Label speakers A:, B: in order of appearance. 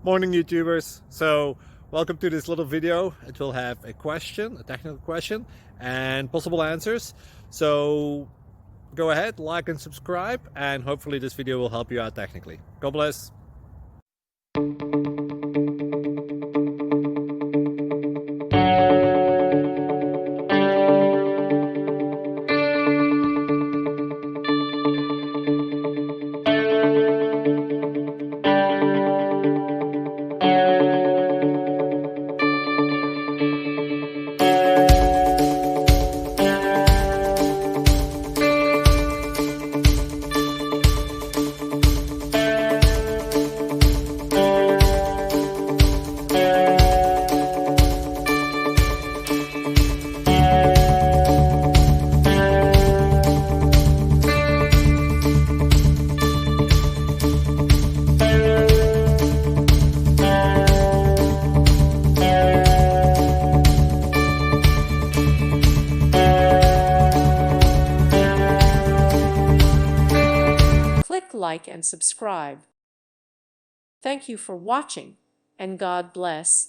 A: Morning YouTubers. So welcome to this little video. It will have a question, a technical question, and possible answers. So go ahead, like and subscribe, and hopefully this video will help you out technically. God bless.
B: Click like and subscribe. Thank you for watching, and God bless.